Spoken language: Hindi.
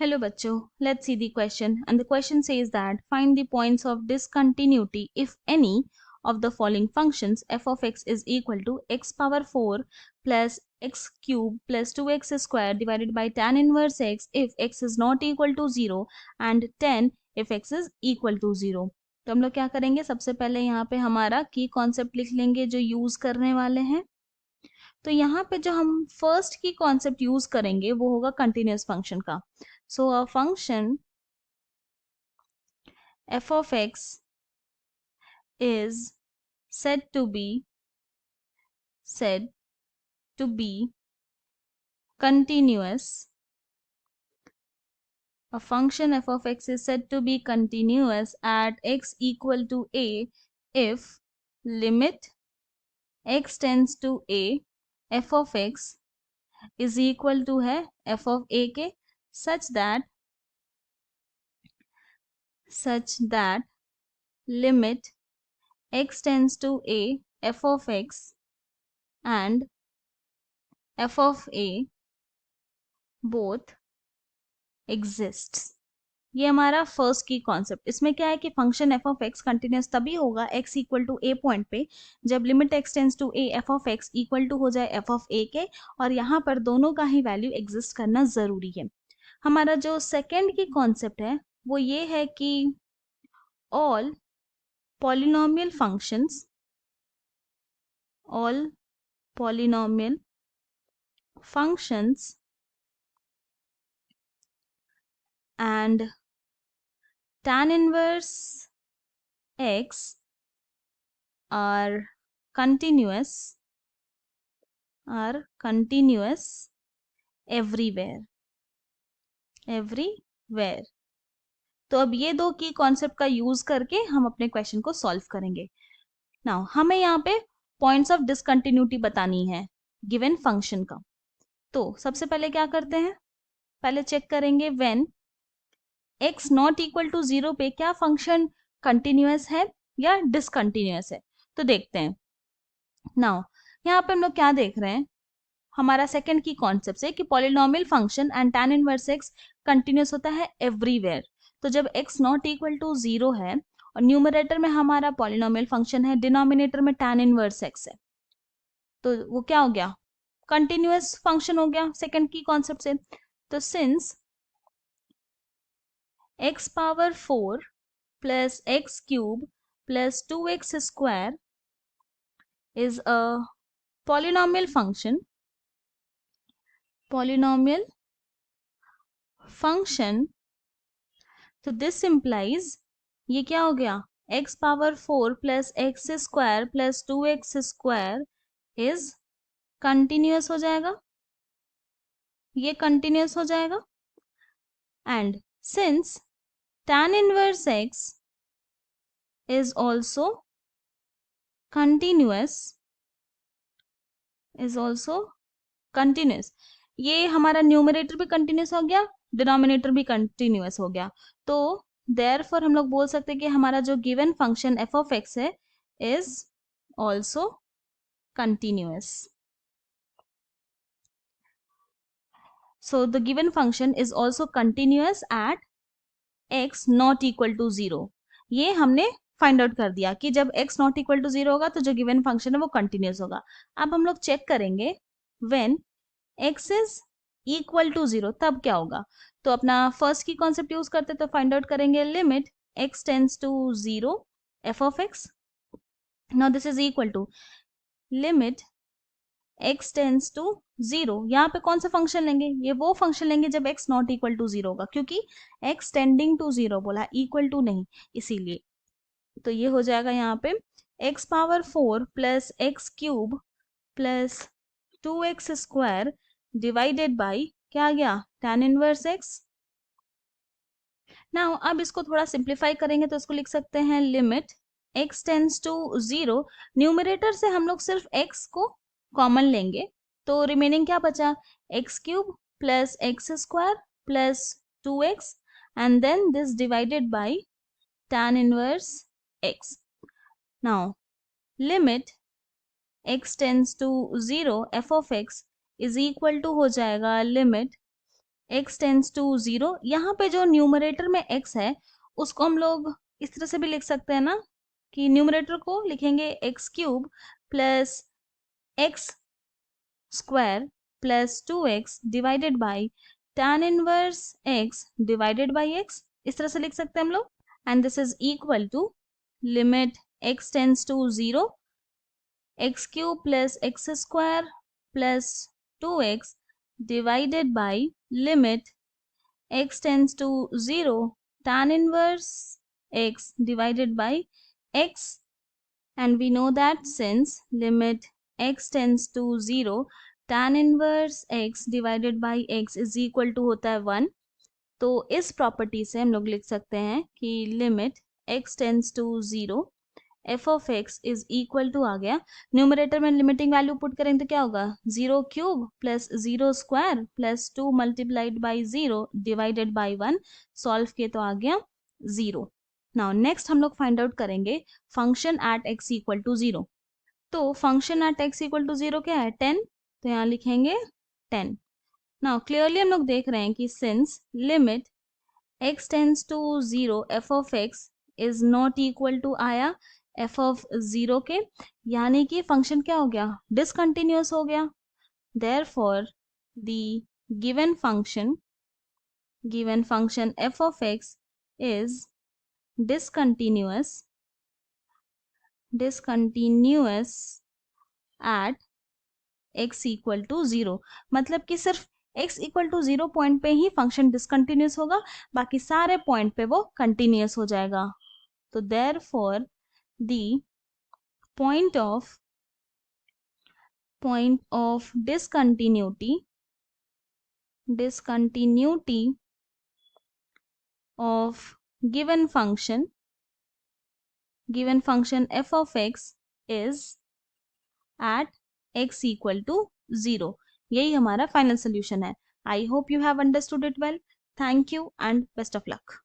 Hello bachcho, let's see the question, and the question says that find the points of discontinuity if any of the following functions f of x is equal to x power 4 plus x cube plus 2x square divided by tan inverse x if x is not equal to 0 and 10 if x is equal to 0. तो हम लोग क्या करेंगे, सबसे पहले यहाँ पे हमारा की कॉन्सेप्ट लिख लेंगे जो यूज करने वाले हैं. तो यहाँ पे जो हम फर्स्ट की कॉन्सेप्ट यूज करेंगे वो होगा कंटिन्यूअस फंक्शन का. So a function f of x is said to be continuous. A function f of x is said to be continuous at x equal to a if limit x tends to a f of x is equal to है f of a के such that limit x tends to a f of x and f of a both exists. ये हमारा फर्स्ट की कॉन्सेप्ट. इसमें क्या है कि function F of X continuous तभी होगा X equal to A point पे जब limit X tends to A F of X equal to हो जाए एफ ऑफ ए के, और यहाँ पर दोनों का ही वैल्यू एग्जिस्ट करना जरूरी है. हमारा जो सेकेंड की कॉन्सेप्ट है वो ये है कि all polynomial functions and tan inverse x are continuous everywhere. तो अब ये दो की कॉन्सेप्ट का यूज करके हम अपने क्वेश्चन को सॉल्व करेंगे. नाउ हमें यहाँ पे पॉइंट्स ऑफ डिसकंटिन्यूटी बतानी है गिवन फंक्शन का. तो सबसे पहले क्या करते हैं, पहले चेक करेंगे when x not equal to 0 पे क्या फंक्शन कंटिन्यूअस है या डिसकंटिन्यूअस है. तो देखते हैं. नाउ यहाँ पे हम लोग क्या देख रहे हैं, हमारा सेकंड की कॉन्सेप्ट से कि polynomial function and tan inverse x continuous होता है एवरीवेयर. तो जब x नॉट इक्वल टू 0 है और न्यूमरेटर में हमारा पॉलिनोमियल फंक्शन है, डिनोमिनेटर में tan इनवर्स x है, तो वो क्या हो गया, कंटिन्यूअस फंक्शन हो गया सेकंड की कॉन्सेप्ट से. तो since x power 4 plus x cube plus 2x square is a polynomial function. So this implies ये क्या हो गया, x power 4 plus X square plus 2x square is continuous हो जाएगा, ये कंटिन्यूअस हो जाएगा. And since tan inverse x is also continuous, ये हमारा न्यूमरेटर भी कंटिन्यूस हो गया, डिनोमिनेटर भी कंटिन्यूस हो गया. तो देयरफॉर हम लोग बोल सकते हैं कि हमारा जो given function f of x है is also continuous. So the given function is also continuous at x not equal to 0. ये हमने फाइंड आउट कर दिया कि जब x नॉट इक्वल टू 0 होगा तो जो गिवन फंक्शन है वो कंटिन्यूस होगा. अब हम लोग चेक करेंगे when x is equal to 0 तब क्या होगा. तो अपना फर्स्ट की कॉन्सेप्ट यूज करते तो फाइंड आउट करेंगे limit x tends to 0 f of x. Now this is equal to limit x tends to 0. यहाँ पे कौन सा फंक्शन लेंगे, ये वो फंक्शन लेंगे जब x नॉट इक्वल टू 0 होगा, क्योंकि x टेंडिंग टू 0 बोला, इक्वल टू नहीं, इसीलिए. तो ये हो जाएगा यहाँ पे x power 4 plus x cube plus 2x square divided by क्या आ गया, tan इनवर्स x. नाउ अब इसको थोड़ा सिंप्लीफाई करेंगे तो इसको लिख सकते हैं limit x tends to 0. Numerator से हम लोग सिर्फ x को कॉमन लेंगे तो रिमेनिंग क्या बचा, X cube plus X square plus 2x and then this divided by tan inverse x. Now limit x tends to 0 f of x is equal to हो जाएगा लिमिट x टेंस टू 0, यहाँ पे जो न्यूमरेटर में x है उसको हम लोग इस तरह से भी लिख सकते हैं ना, कि न्यूमरेटर को लिखेंगे X cube plus X square plus 2x divided by tan inverse x divided by x, इस तरह से लिख सकते हैं हम लोग। And this is equal to limit x tends to 0 X cube plus X square plus 2x divided by limit x tends to 0 tan inverse x divided by x, and we know that since limit x tends to 0 tan inverse x divided by x is equal to होता है 1, तो इस प्रॉपर्टी से हम लोग लिख सकते हैं कि limit x tends to 0 F of x is equal to, आ गया न्यूमरेटर में लिमिटिंग वैल्यू पुट करेंगे तो क्या होगा, 0 cube plus 0 square plus 2 multiplied by 0 divided by 1, solve किए तो आ गया 0। नाउ नेक्स्ट हम लोग फाइंड आउट करेंगे function at X equal to 0। तो function at X equal to 0 क्या है, 10, तो यहाँ लिखेंगे 10। नाउ क्लियरली हम लोग देख रहे हैं कि since limit x tends to 0 F of x is not equal to आया एफ ऑफ 0 के, यानी कि फंक्शन क्या हो गया, डिसकंटिन्यूअस हो गया। Therefore the given function F of x is discontinuous at x equal to 0, मतलब कि सिर्फ x इक्वल टू 0 पॉइंट पे ही फंक्शन डिसकंटिन्यूअस होगा, बाकी सारे पॉइंट पे वो कंटिन्यूअस हो जाएगा। तो therefore the point of discontinuity of given function f of x is at x equal to 0। यही हमारा फाइनल सोल्यूशन है। I hope you have understood it well. Thank you and best of luck.